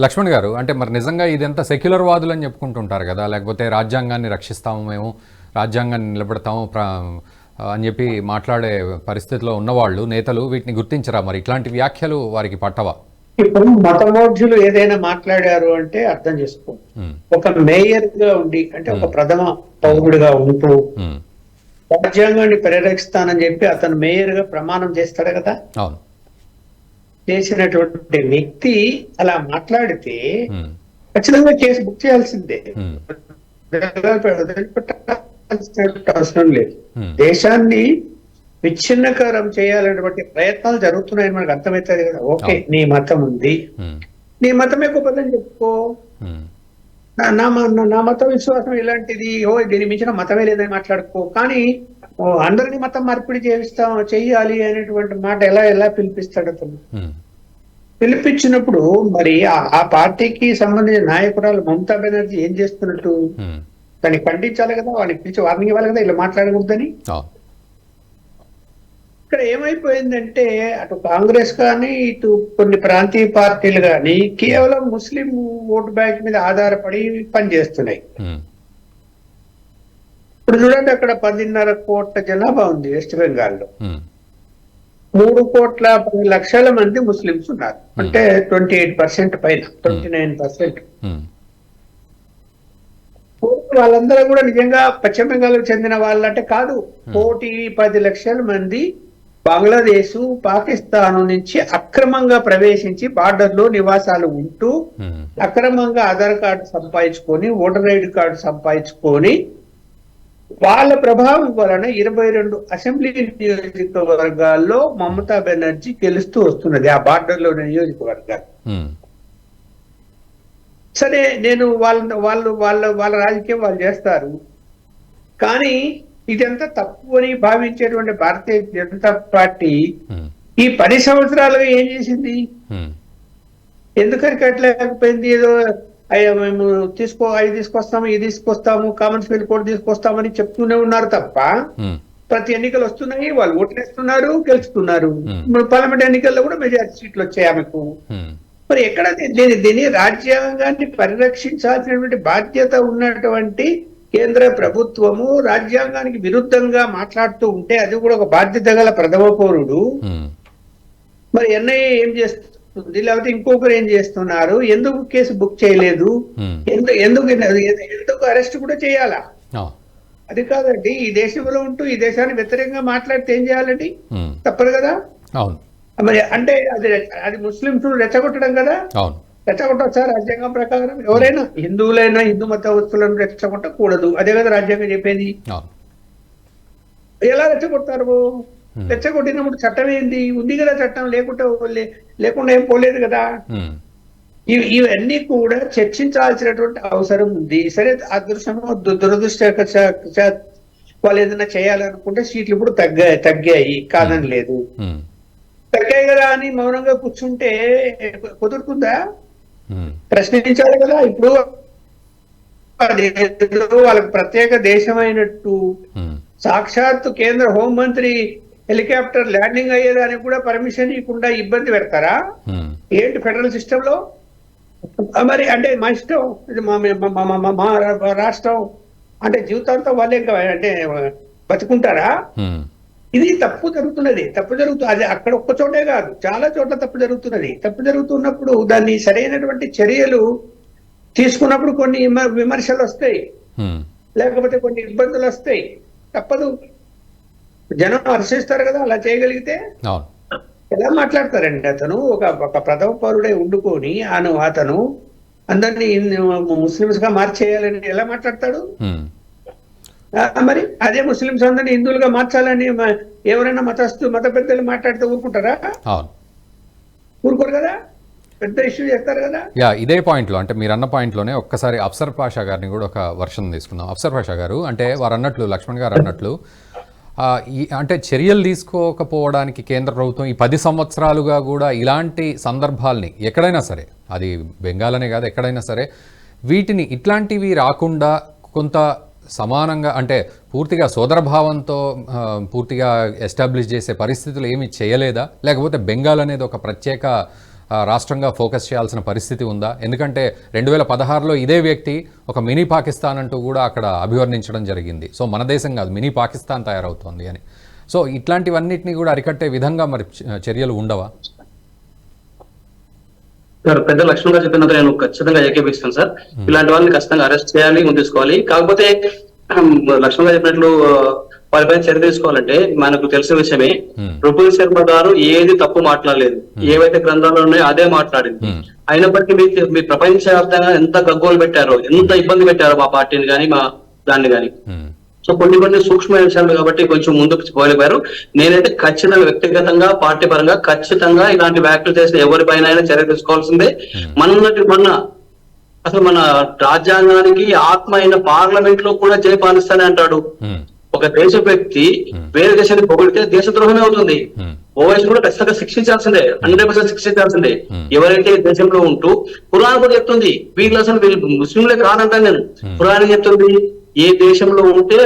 లక్ష్మణ్ గారు, అంటే మరి నిజంగా ఇదంతా సెక్యులర్ వాదులు అని చెప్పుకుంటుంటారు కదా, లేకపోతే రాజ్యాంగాన్ని రక్షిస్తాము మేము, రాజ్యాంగాన్ని నిలబెడతాము అని చెప్పి మాట్లాడే పరిస్థితిలో ఉన్నవాళ్ళు నేతలు వీటిని గుర్తించరా? మరి ఇట్లాంటి వ్యాఖ్యలు వారికి పట్టవా? ఇప్పుడు మతమోఢ్యులు ఏదైనా మాట్లాడారు అంటే అర్థం చేసుకో, ఒక మేయర్ గా ఉండి అంటే ఒక ప్రథమ పౌరుడిగా ఉంటూ రాజ్యాంగాన్ని పరిరక్షిస్తానని చెప్పి అతను మేయర్ గా ప్రమాణం చేస్తాడు కదా. అవును. చేసినటువంటి వ్యక్తి అలా మాట్లాడితే ఖచ్చితంగా కేసు బుక్ చేయాల్సిందే, అవసరం లేదు. దేశాన్ని విచ్ఛిన్నకరం చేయాలనేటువంటి ప్రయత్నాలు జరుగుతున్నాయని మనకు అర్థమవుతుంది కదా. ఓకే, నీ మతం ఉంది, నీ మతమే గొప్పదని చెప్పుకో, నా మత విశ్వాసం ఇలాంటిది, దీని మించిన మతమే లేదని మాట్లాడుకో. కానీ అందరినీ మతం మార్పిడి చెయ్యాలి అనేటువంటి మాట ఎలా పిలిపిస్తాడు అతను? పిలిపించినప్పుడు మరి ఆ పార్టీకి సంబంధించిన నాయకురాలు మమతా బెనర్జీ ఏం చేస్తున్నట్టు దాన్ని ఖండించాలి కదా, వాడిని పిలిచి వార్నింగ్ ఇవ్వాలి కదా, ఇలా మాట్లాడకూడదని. ఇక్కడ ఏమైపోయిందంటే అటు కాంగ్రెస్ కానీ ఇటు కొన్ని ప్రాంతీయ పార్టీలు కానీ కేవలం ముస్లిం ఓటు బ్యాంక్ మీద ఆధారపడి పనిచేస్తున్నాయి. ఇప్పుడు చూడండి, అక్కడ 10.5 కోట్ల జనాభా ఉంది వెస్ట్ బెంగాల్లో, 3,10,00,000 మంది ముస్లింస్ ఉన్నారు, అంటే 28% పైన, 29%. వాళ్ళందరూ కూడా నిజంగా పశ్చిమ బెంగాల్కు చెందిన వాళ్ళంటే కాదు. 1,10,00,000 మంది బంగ్లాదేశ్, పాకిస్తాన్ నుంచి అక్రమంగా ప్రవేశించి బార్డర్ లో నివాసాలు ఉంటూ అక్రమంగా ఆధార్ కార్డు సంపాదించుకొని, ఓటర్ ఐడి కార్డు సంపాదించుకొని, వాళ్ళ ప్రభావం వలన 22 అసెంబ్లీ నియోజకవర్గాల్లో మమతా బెనర్జీ గెలుస్తూ వస్తున్నది, ఆ బార్డర్ లో నియోజకవర్గాలు. సరే, నేను వాళ్ళ రాజకీయం వాళ్ళు చేస్తారు, కానీ ఇదంతా తప్పు అని భావించేటువంటి భారతీయ జనతా పార్టీ ఈ 10 సంవత్సరాలుగా ఏం చేసింది? ఎందుకని కట్టలేకపోయింది? ఏదో మేము అవి తీసుకొస్తాము, ఇది తీసుకొస్తాము, కామన్ సివిల్ కోడ్ తీసుకొస్తామని చెప్తూనే ఉన్నారు తప్ప ప్రతి ఎన్నికలు వస్తున్నాయి, వాళ్ళు ఓట్లేస్తున్నారు, గెలుస్తున్నారు. పార్లమెంట్ ఎన్నికల్లో కూడా మెజారిటీ సీట్లు వచ్చాయి ఆమెకు. మరి ఎక్కడ దీని రాజ్యాంగాన్ని పరిరక్షించాల్సినటువంటి బాధ్యత ఉన్నటువంటి కేంద్ర ప్రభుత్వము రాజ్యాంగానికి విరుద్ధంగా మాట్లాడుతూ ఉంటే, అది కూడా ఒక బాధ్యత గల ప్రథమ పౌరుడు, మరి ఎన్ఐఏ ఏం చేస్తుంది, లేకపోతే ఇంకొకరు ఏం చేస్తున్నారు, ఎందుకు కేసు బుక్ చేయలేదు, ఎందుకు అరెస్ట్ కూడా చేయాలా? అది కాదండి, ఈ దేశంలో ఉంటూ ఈ దేశాన్ని వ్యతిరేకంగా మాట్లాడితే ఏం చేయాలండి? తప్పదు కదా. మరి అంటే అది ముస్లింస్ రెచ్చగొట్టడం కదా. రెచ్చగొట్టవచ్చా రాజ్యాంగం ప్రకారం? ఎవరైనా హిందువులైనా హిందూ మతస్థులను రెచ్చగొట్టకూడదు, అదే కదా రాజ్యాంగం చెప్పేది. ఎలా రెచ్చగొడతారు? రెచ్చగొట్టినప్పుడు చట్టం ఏంది? ఉంది కదా చట్టం, లేకుండా ఏం పోలేదు కదా. ఇవన్నీ కూడా చర్చించాల్సినటువంటి అవసరం ఉంది. సరే, అదృష్టమో దురదృష్ట వాళ్ళు ఏదైనా చేయాలనుకుంటే సీట్లు ఇప్పుడు తగ్గాయి, కాదని లేదు. తగ్గాయి కదా అని మౌనంగా కూర్చుంటే కుదురుతుందా? ప్రశ్నించాలి కదా. ఇప్పుడు వాళ్ళకి ప్రత్యేక దేశమైనట్టు సాక్షాత్తు కేంద్ర హోంమంత్రి హెలికాప్టర్ ల్యాండింగ్ అయ్యేదానికి కూడా పర్మిషన్ ఇవ్వకుండా ఇబ్బంది పెడతారా? ఏంటి ఫెడరల్ సిస్టమ్ లో? మరి అంటే మా ఇష్టం, మా రాష్ట్రం అంటే జీవితాంతం వాళ్ళే ఇంకా అంటే బతుకుంటారా? ఇది తప్పు జరుగుతున్నది. అది అక్కడ ఒక్క చోటే కాదు, చాలా చోట్ల తప్పు జరుగుతున్నది. తప్పు జరుగుతున్నప్పుడు దాన్ని సరైనటువంటి చర్యలు తీసుకున్నప్పుడు కొన్ని విమర్శలు వస్తాయి, లేకపోతే కొన్ని ఇబ్బందులు వస్తాయి, తప్పదు. జనం హర్షిస్తారు కదా అలా చేయగలిగితే. ఎలా మాట్లాడతారండి? అతను ఒక ప్రథమ పౌరుడే ఉండుకొని అతను అందరినీ ముస్లిమ్స్ గా మార్చేయాలని ఎలా మాట్లాడతాడు? మరి అదే ముస్లింస్ అందరినీ హిందువులుగా మార్చాలని ఎవరైనా మత పెద్దలు మాట్లాడితే ఊరుకుంటారా? ఊరుకోరు కదా, పెద్ద ఇష్యూ చేస్తారు కదా. ఇదే పాయింట్ లో, అంటే మీరు అన్న పాయింట్ లోనే ఒక్కసారి అఫ్సర్ పాషా గారిని కూడా ఒక వర్షన్ తీసుకుందాం. అఫ్సర్ పాషా గారు, అంటే వారు అన్నట్లు, లక్ష్మణ్ గారు అన్నట్లు, అంటే చర్యలు తీసుకోకపోవడానికి కేంద్ర ప్రభుత్వం ఈ 10 సంవత్సరాలుగా కూడా ఇలాంటి సందర్భాల్ని ఎక్కడైనా సరే, అది బెంగాల్ అనే కాదు, ఎక్కడైనా సరే వీటిని ఇట్లాంటివి రాకుండా కొంత సమానంగా, అంటే పూర్తిగా సోదరభావంతో పూర్తిగా ఎస్టాబ్లిష్ చేసే పరిస్థితులు ఏమీ చేయలేదా? లేకపోతే బెంగాల్ అనేది ఒక ప్రత్యేక రాష్ట్రంగా ఫోకస్ చేయాల్సిన పరిస్థితి ఉందా? ఎందుకంటే 2016లో ఇదే వ్యక్తి ఒక మినీ పాకిస్తాన్ అంటూ కూడా అక్కడ అభివర్ణించడం జరిగింది. సో మన దేశం కాదు, మినీ పాకిస్తాన్ తయారవుతోంది అని. సో ఇట్లాంటివన్నిటిని కూడా అరికట్టే విధంగా మరి చర్యలు ఉండవా? సార్, పెద్ద లక్ష్మణ్ గారు చెప్పినంత నేను ఖచ్చితంగా ఏకీపిస్తాను సార్. ఇలాంటి వాళ్ళని ఖచ్చితంగా అరెస్ట్ చేయాలి, ముందుకోవాలి. కాకపోతే లక్ష్మణ్ గారు చెప్పినట్లు వారిపై చర్య తీసుకోవాలంటే మనకు తెలిసిన విషయమే, రుపుల్ శర్మ గారు ఏది తప్పు మాట్లాడలేదు, ఏవైతే గ్రంథాలు ఉన్నాయో అదే మాట్లాడింది. అయినప్పటికీ మీ ప్రపంచ వ్యాప్తంగా ఎంత గగ్గోలు పెట్టారో, ఎంత ఇబ్బంది పెట్టారో మా పార్టీని కానీ మా దాన్ని కానీ. సో కొన్ని సూక్ష్మ విషయాలు కాబట్టి కొంచెం ముందుకు పోలేపారు. నేనైతే ఖచ్చితంగా వ్యక్తిగతంగా పార్టీ పరంగా ఖచ్చితంగా ఇలాంటి వ్యాఖ్యలు చేసిన ఎవరిపైన చర్య తీసుకోవాల్సిందే. అసలు మన రాజ్యాంగానికి ఆత్మ అయిన పార్లమెంట్ లో కూడా జై పాలిస్తానే అంటాడు. ఒక దేశ వ్యక్తి వేరే దేశాన్ని పొగిడితే దేశద్రోహమే అవుతుంది. ఓవైసీ కూడా ఖచ్చితంగా శిక్షించాల్సిందే, 100% శిక్షించాల్సిందే. ఎవరైతే దేశంలో ఉంటూ ఖురాన్ కూడా చెప్తుంది, వీళ్ళు ముస్లింలే కాదంటాను నేను. ఖురాన్ చెప్తుంది ఏ దేశంలో ఉంటే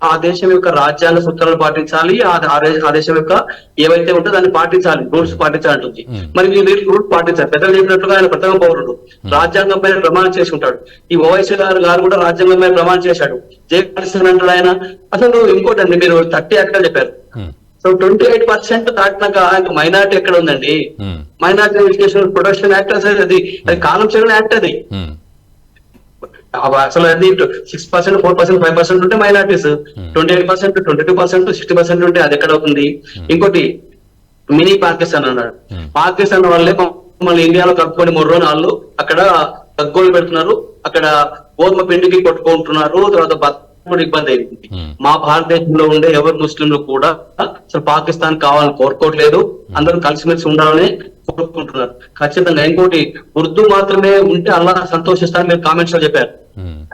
ఆ దేశం యొక్క రాజ్యాంగ సూత్రాలు పాటించాలి, ఆ దేశం యొక్క ఏవైతే ఉంటే దాన్ని పాటించాలి, రూల్స్ పాటించాలంటుంది. మరి వీళ్ళు రూల్స్ పాటించాలి. పెద్దలు చెప్పినట్టుగా ఆయన ప్రథమ పౌరుడు, రాజ్యాంగం పైన ప్రమాణం చేసి ఉంటాడు. ఈ ఓవైసీ గారు కూడా రాజ్యాంగం పైన ప్రమాణం చేశాడు, జై పాలిస్తాన్ అంటాడు ఆయన. అసలు ఇంకోటండి, మీరు 30 యాక్ట్ చెప్పారు. సో 28% దాటినాక ఇంకా మైనార్టీ ఎక్కడ ఉందండి? మైనార్టీ ఎడ్యుకేషన్ ప్రొటెక్షన్ యాక్ట్ అది కాలం చెల్లిన యాక్ట్ అది. అసలు అది 6%, 4%, 5% ఉంటే మైనార్టీస్, 28%, 22%, 60% ఉంటే అది ఎక్కడ అవుతుంది? ఇంకోటి మినీ పాకిస్తాన్ అన్నాడు. పాకిస్తాన్ వాళ్ళే మమ్మల్ని ఇండియాలో కలుపుకొని 3 రోజులు వాళ్ళు అక్కడ గగ్గోలు పెడుతున్నారు, అక్కడ గోధుమ పిండికి కొట్టుకుంటున్నారు, తర్వాత కూడా ఇబ్బంది అయింది. మా భారతదేశంలో ఉండే ఎవరు ముస్లింలు కూడా అసలు పాకిస్తాన్ కావాలని కోరుకోవట్లేదు, అందరూ కలిసిమెలిసి ఉండాలని కోరుకుంటున్నారు. ఖచ్చితంగా ఇంకోటి, ఉర్దూ మాత్రమే ఉంటే అల్లా సంతోషిస్తారని మీరు కామెంట్స్ లో చెప్పారు.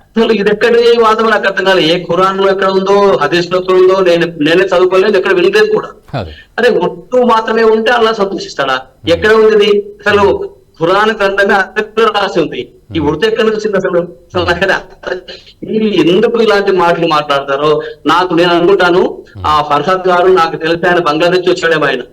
అసలు ఇది ఎక్కడ వాదం నాకు అర్థం కాదు. ఏ ఖురాన్ లో ఎక్కడ ఉందో, హదీస్ లో ఎక్కడ ఉందో, నేనే చదువుకోలేదు, ఎక్కడ వినలేదు కూడా. అదే ఉర్దూ మాత్రమే ఉంటే అల్లా సంతోషిస్తాడా? ఎక్కడ ఉంది అసలు? ఖురాన్ గ్రంథమే అక్కడ రాసి ఉంది, ఈ ఉర్దూ ఎక్కడ వచ్చింది అసలు? ఎందుకు ఇలాంటి మాటలు మాట్లాడతారో నేను అనుకుంటాను. ఆ ఫర్హాద్ గారు నాకు తెలిసి ఆయన బంగ్లాదేశ్ వచ్చాడేమో ఆయన.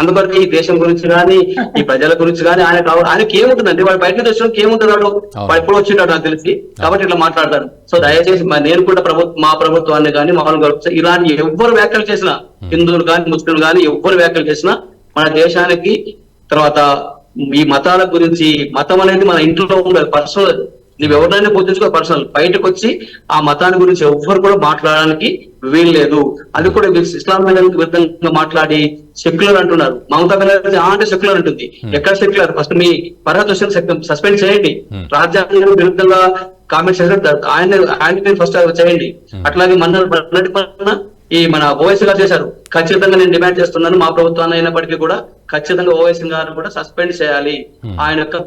అందువరకు ఈ దేశం గురించి కానీ ఈ ప్రజల గురించి కానీ ఆయనకి ఏముంటుందండి? వాడు బయట దేశంకి ఏముంటున్నాడు? వాడు ఎప్పుడు వచ్చింటాడు నాకు తెలిసి, కాబట్టి ఇట్లా మాట్లాడతారు. సో దయచేసి నేను కూడా మా ప్రభుత్వాన్ని కానీ మామూలుగా ఇలాంటి ఎవ్వరు వ్యాఖ్యలు చేసినా, హిందువులు కానీ ముస్లింలు కానీ ఎవ్వరు వ్యాఖ్యలు చేసినా మన దేశానికి, తర్వాత ఈ మతాల గురించి, మతం అనేది మన ఇంట్లో ఉండదు, పర్సనల్. నువ్వు ఎవరినైనా పూజించుకో పర్సనల్. బయటకు వచ్చి ఆ మతాన్ని గురించి ఎవ్వరు కూడా మాట్లాడడానికి వీల్లేదు. అది కూడా ఇస్లాం విరుద్ధంగా మాట్లాడి సెక్యులర్ అంటున్నారు. మమతా బెనర్జీ అంటే సెక్యులర్ అంటుంది. ఎక్కడ సెక్యులర్? ఫస్ట్ మీ ఫర్హాద్ హుస్సేన్ సస్పెండ్ చేయండి. రాజ్యాంగం విరుద్ధంగా కామెంట్స్ చేశారు, ఆయన ఫస్ట్ చేయండి. అట్లాగే మొన్నటి మన ఓవైసీ గారు చేశారు. ఖచ్చితంగా నేను డిమాండ్ చేస్తున్నాను, మా ప్రభుత్వాన్ని అయినప్పటికీ కూడా ఖచ్చితంగా ఓవైసీ గారు కూడా సస్పెండ్ చేయాలి. ఆయన యొక్క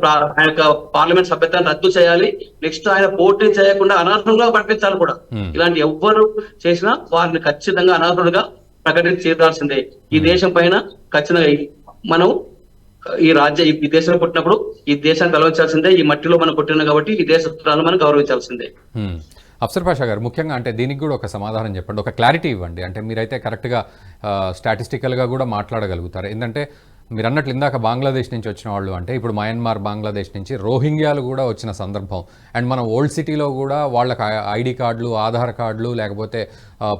పార్లమెంట్ సభ్యత్వాన్ని రద్దు చేయాలి. నెక్స్ట్ ఆయన పోటీ చేయకుండా అనర్హులుగా ప్రకటించాలి కూడా. ఇలాంటి ఎవ్వరు చేసినా వారిని ఖచ్చితంగా అనర్హులుగా ప్రకటించి తీరాల్సిందే. ఈ దేశం పైన ఖచ్చితంగా మనం ఈ దేశంలో పుట్టినప్పుడు ఈ దేశాన్ని గౌరవించాల్సిందే. ఈ మట్టిలో మనం పుట్టినాం కాబట్టి ఈ దేశ పుత్రాలను మనం గౌరవించాల్సిందే. అఫ్సర్ పాషా గారు, ముఖ్యంగా అంటే దీనికి కూడా ఒక సమాధానం చెప్పండి, ఒక క్లారిటీ ఇవ్వండి. అంటే మీరైతే కరెక్ట్గా స్టాటిస్టికల్గా కూడా మాట్లాడగలుగుతారు. ఏంటంటే మీరు అన్నట్లు ఇందాక బంగ్లాదేశ్ నుంచి వచ్చిన వాళ్ళు, అంటే ఇప్పుడు మయన్మార్, బంగ్లాదేశ్ నుంచి రోహింగ్యాలు కూడా వచ్చిన సందర్భం. అండ్ మన ఓల్డ్ సిటీలో కూడా వాళ్ళకి ఐడి కార్డులు, ఆధార్ కార్డులు, లేకపోతే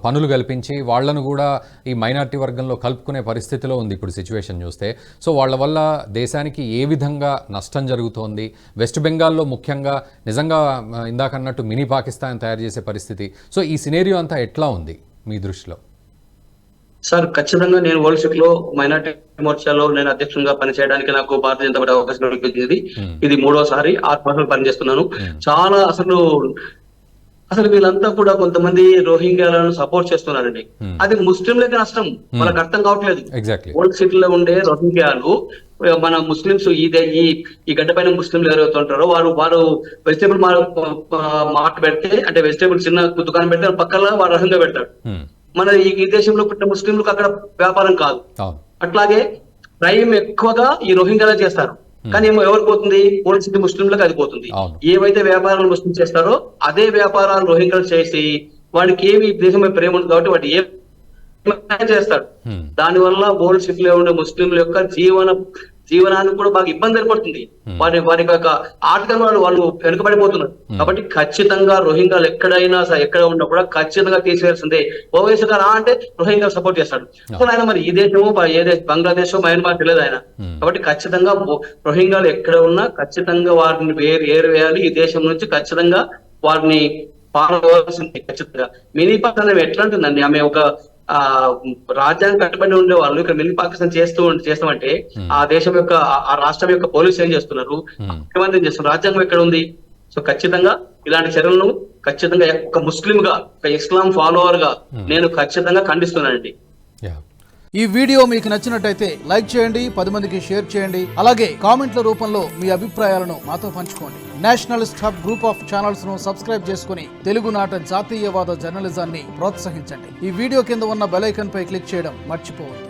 పనులు కల్పించి వాళ్ళను కూడా ఈ మైనారిటీ వర్గంలో కలుపుకునే పరిస్థితిలో ఉంది ఇప్పుడు సిచ్యువేషన్ చూస్తే. సో వాళ్ళ వల్ల దేశానికి ఏ విధంగా నష్టం జరుగుతోంది? వెస్ట్ బెంగాల్లో ముఖ్యంగా నిజంగా ఇందాక అన్నట్టు మినీ పాకిస్తాన్ తయారు చేసే పరిస్థితి. సో ఈ సినేరియో అంతా ఎట్లా ఉంది మీ దృష్టిలో? సార్, ఖచ్చితంగా నేను వరల్డ్ సిటీ లో మైనార్టీ మోర్చాలో నేను అధ్యక్షునిగా పనిచేయడానికి నాకు భారతీయ జనతా పార్టీ అవకాశం కల్పించింది. ఇది 3వసారి 6 మాసాలు పనిచేస్తున్నాను. చాలా అసలు వీళ్ళంతా కూడా కొంతమంది రోహింగ్యాలను సపోర్ట్ చేస్తున్నారండి. అది ముస్లింలకి నష్టం, వాళ్ళకి అర్థం కావట్లేదు. ఓల్డ్ సిటీలో ఉండే రోహింగ్యాలు మన ముస్లింస్ ఈ గడ్డ పైన ముస్లింలు ఎవరైతే ఉంటారో వారు వెజిటేబుల్ మార్ట్ పెడితే, అంటే వెజిటేబుల్ చిన్న దుకాణం పెడితే పక్కన వారు రహంగా పెడతాడు. మన ఈ దేశంలో పుట్టిన ముస్లింలకు అక్కడ వ్యాపారం కాదు. అట్లాగే క్రైమ్ ఎక్కువగా ఈ రోహింగ్యాలో చేస్తారు. కానీ ఎవరు పోతుంది? ఓల్డ్ సిటీ ముస్లింలకు అది పోతుంది. ఏవైతే వ్యాపారాలు ముస్లిం చేస్తారో అదే వ్యాపారాలు రోహింగ్యాలు చేసి వాడికి ఏమి దేశంపై ప్రేమ ఉంది కాబట్టి వాటి ఏం చేస్తాడు. దానివల్ల ఓల్డ్ సిటీలో ఉండే ముస్లింల యొక్క జీవనానికి కూడా బాగా ఇబ్బంది ఏర్పడుతుంది. వారి యొక్క ఆర్థికంగా వాళ్ళు వెనుకబడిపోతున్నారు. కాబట్టి ఖచ్చితంగా రోహింగ్యాలు ఎక్కడ ఉన్నా కూడా ఖచ్చితంగా తీసివేయాల్సిందే. ఓవైసీ గారు అంటే రోహింగ్యా సపోర్ట్ చేస్తాడు. అసలు ఆయన మరి ఈ దేశము బంగ్లాదేశ్ మయన్మార్ తెలియదు ఆయన. కాబట్టి ఖచ్చితంగా రోహింగ్యాలు ఎక్కడ ఉన్నా ఖచ్చితంగా వారిని ఏరివేయాలి. ఈ దేశం నుంచి ఖచ్చితంగా వారిని పాల్గొవాల్సింది. ఖచ్చితంగా మినీ పాకిస్తాన్ ఎట్లా ఉంటుందండి, ఆమె ఒక రాజ్యాంగం కట్టుబడి ఉండే వాళ్ళు ఇక్కడ మినీ పాకిస్తాన్ చేస్తామంటే ఆ దేశం యొక్క ఆ రాష్ట్రం యొక్క పోలీసు ఏం చేస్తున్నారు, ముఖ్యమంత్రి ఏం చేస్తున్నారు, రాజ్యాంగం ఎక్కడ ఉంది? సో ఖచ్చితంగా ఇలాంటి చర్యలను ఖచ్చితంగా ఒక ముస్లిం గా, ఒక ఇస్లాం ఫాలోవర్ గా నేను ఖచ్చితంగా ఖండిస్తున్నానండి. ఈ వీడియో మీకు నచ్చినట్టయితే లైక్ చేయండి, 10 మందికి షేర్ చేయండి. అలాగే కామెంట్ల రూపంలో మీ అభిప్రాయాలను మాతో పంచుకోండి. Nationalist hub group of channels ను సబ్స్క్రైబ్ చేసుకుని తెలుగునాట జాతీయవాద జర్నలిజాన్ని ప్రోత్సహించండి. ఈ వీడియో కింద ఉన్న బెల్ ఐకాన్ పై క్లిక్ చేయడం మర్చిపోవద్దు.